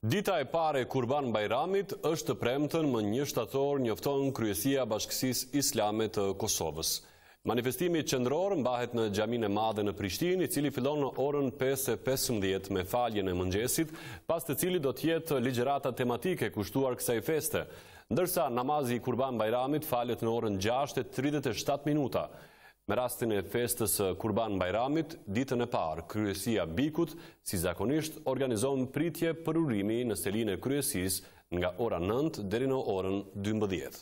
Dita e parë e Kurban Bajramit është të premten më 1 shtator, njofton Kryesia e Bashkisisë Islame të Kosovës. Manifestimi qendror mbahet në Xhaminë e Madhe në Prishtinë, i cili fillon në orën 5:15 me faljen e mëngjesit, pas të cilit do të jetë ligjërata tematike kushtuar kësaj feste, ndërsa namazi i Kurban Bajramit falet në orën 6:37 minuta. Me rastin e festës Kurban Bajramit, ditën e parë, Kryesia Bikut, si zakonisht, organizon pritje për urimi në selinë e kryesisë nga ora 9 deri në orën 12.